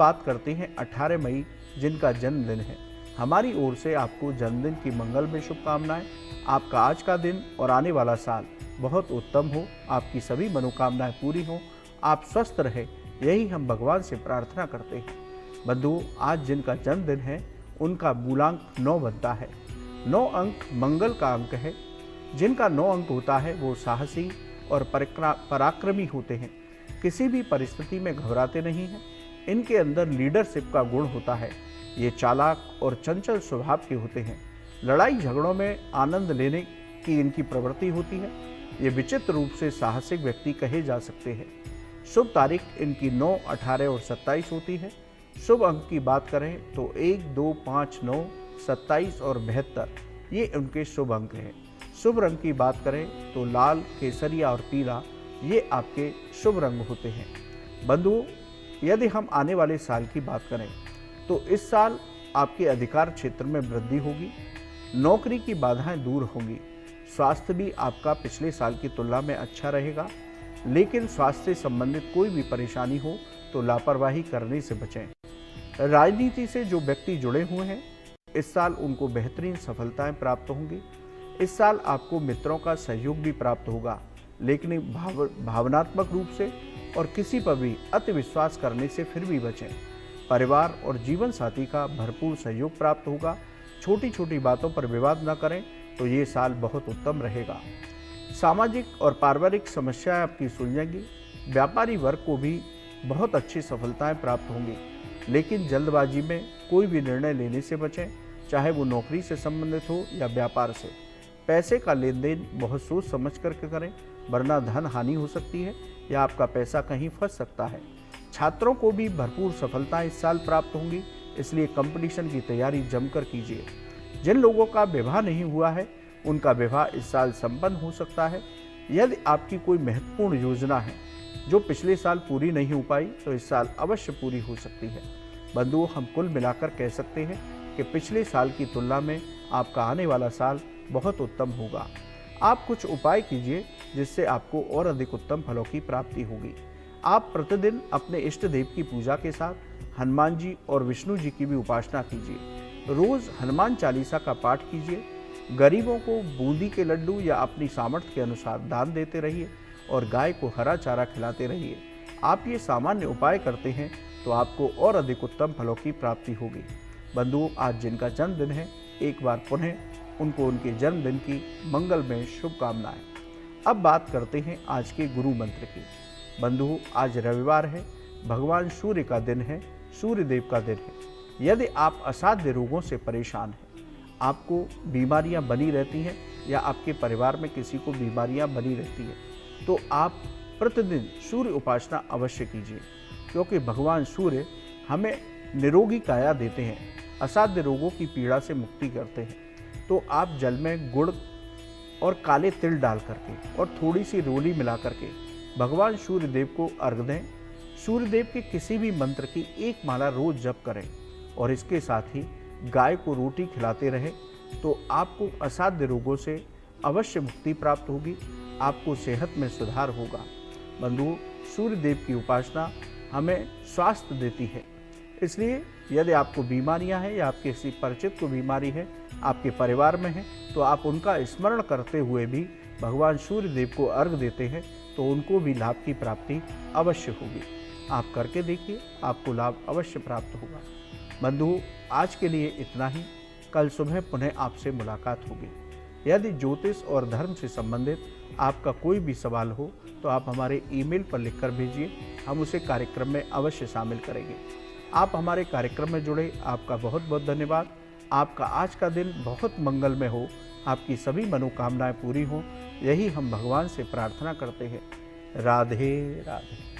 बात करते हैं 18 मई जिनका जन्मदिन है। हमारी ओर से आपको जन्मदिन की मंगलमय शुभकामनाएं। आपका आज का दिन और आने वाला साल बहुत उत्तम हो, आपकी सभी मनोकामनाएं पूरी हों, आप स्वस्थ रहें, यही हम भगवान से प्रार्थना करते हैं। बंधुओं, आज जिनका जन्मदिन है उनका मूलांक 9 बनता है। 9 अंक मंगल का अंक है। जिनका 9 अंक होता है वो साहसी और पराक्रमी होते हैं, किसी भी परिस्थिति में घबराते नहीं हैं। इनके अंदर लीडरशिप का गुण होता है। ये चालाक और चंचल स्वभाव के होते हैं। लड़ाई झगड़ों में आनंद लेने की इनकी प्रवृत्ति होती है। ये विचित्र रूप से साहसिक व्यक्ति कहे जा सकते हैं। शुभ तारीख इनकी 9, 18 और 27 होती है। शुभ अंक की बात करें तो 1, 2, 5, 9, 27 और 72 ये उनके शुभ अंक हैं। शुभ रंग की बात करें तो लाल, केसरिया और पीला ये आपके शुभ रंग होते हैं। बंधुओं, यदि हम आने वाले साल की बात करें तो इस साल आपके अधिकार क्षेत्र में वृद्धि होगी, नौकरी की बाधाएं दूर होंगी, स्वास्थ्य भी आपका पिछले साल की तुलना में अच्छा रहेगा। लेकिन स्वास्थ्य से संबंधित कोई भी परेशानी हो तो लापरवाही करने से बचें। राजनीति से जो व्यक्ति जुड़े हुए हैं इस साल उनको बेहतरीन सफलताएं प्राप्त होंगी। इस साल आपको मित्रों का सहयोग भी प्राप्त होगा, लेकिन भावनात्मक रूप से और किसी पर भी अति विश्वास करने से फिर भी बचें। परिवार और जीवन साथी का भरपूर सहयोग प्राप्त होगा। छोटी छोटी बातों पर विवाद न करें तो ये साल बहुत उत्तम रहेगा। सामाजिक और पारिवारिक समस्याएं आपकी सुलझेंगी। व्यापारी वर्ग को भी बहुत अच्छी सफलताएं प्राप्त होंगी, लेकिन जल्दबाजी में कोई भी निर्णय लेने से बचें, चाहे वो नौकरी से संबंधित हो या व्यापार से। पैसे का लेन देन बहुत सोच समझ करके करें, वरना धन हानि हो सकती है या आपका पैसा कहीं फंस सकता है। छात्रों को भी भरपूर सफलताएं इस साल प्राप्त होंगी, इसलिए कंपटीशन की तैयारी जमकर कीजिए। जिन लोगों का विवाह नहीं हुआ है उनका विवाह इस साल संपन्न हो सकता है। यदि आपकी कोई महत्वपूर्ण योजना है जो पिछले साल पूरी नहीं हो पाई तो इस साल अवश्य पूरी हो सकती है। बंधुओं, हम कुल मिलाकर कह सकते हैं कि पिछले साल की तुलना में आपका आने वाला साल बहुत उत्तम होगा। आप कुछ उपाय कीजिए जिससे आपको और अधिक उत्तम फलों की प्राप्ति होगी। आप प्रतिदिन अपने इष्ट देव की पूजा के साथ हनुमान जी और विष्णु जी की भी उपासना कीजिए। रोज हनुमान चालीसा का पाठ कीजिए। गरीबों को बूंदी के लड्डू या अपनी सामर्थ्य के अनुसार दान देते रहिए और गाय को हरा चारा खिलाते रहिए। आप ये सामान्य उपाय करते हैं तो आपको और अधिक उत्तम फलों की प्राप्ति होगी। बंधुओं, आज जिनका जन्मदिन है एक बार पुनः उनको उनके जन्मदिन की मंगलमय शुभकामनाएं। अब बात करते हैं आज के गुरु मंत्र की। बंधुओं, आज रविवार है, भगवान सूर्य का दिन है, सूर्य देव का दिन है। यदि आप असाध्य रोगों से परेशान हैं, आपको बीमारियां बनी रहती हैं या आपके परिवार में किसी को बीमारियां बनी रहती हैं, तो आप प्रतिदिन सूर्य उपासना अवश्य कीजिए, क्योंकि भगवान सूर्य हमें निरोगी काया देते हैं, असाध्य रोगों की पीड़ा से मुक्ति करते हैं। तो आप जल में गुड़ और काले तिल डाल करके और थोड़ी सी रोली मिला करके भगवान सूर्य देव को अर्घ दें। सूर्य देव के किसी भी मंत्र की एक माला रोज जप करें और इसके साथ ही गाय को रोटी खिलाते रहें, तो आपको असाध्य रोगों से अवश्य मुक्ति प्राप्त होगी, आपको सेहत में सुधार होगा। बंधुओं, सूर्य देव की उपासना हमें स्वास्थ्य देती है, इसलिए यदि आपको बीमारियां हैं या आपके किसी परिचित को बीमारी है, आपके परिवार में है, तो आप उनका स्मरण करते हुए भी भगवान सूर्य देव को अर्घ देते हैं तो उनको भी लाभ की प्राप्ति अवश्य होगी। आप करके देखिए, आपको लाभ अवश्य प्राप्त होगा। बंधुओं, आज के लिए इतना ही। कल सुबह पुनः आपसे मुलाकात होगी। यदि ज्योतिष और धर्म से संबंधित आपका कोई भी सवाल हो तो आप हमारे ईमेल पर लिखकर भेजिए, हम उसे कार्यक्रम में अवश्य शामिल करेंगे। आप हमारे कार्यक्रम में जुड़े, आपका बहुत बहुत धन्यवाद। आपका आज का दिन बहुत मंगलमय हो, आपकी सभी मनोकामनाएं पूरी हों, यही हम भगवान से प्रार्थना करते हैं। राधे राधे।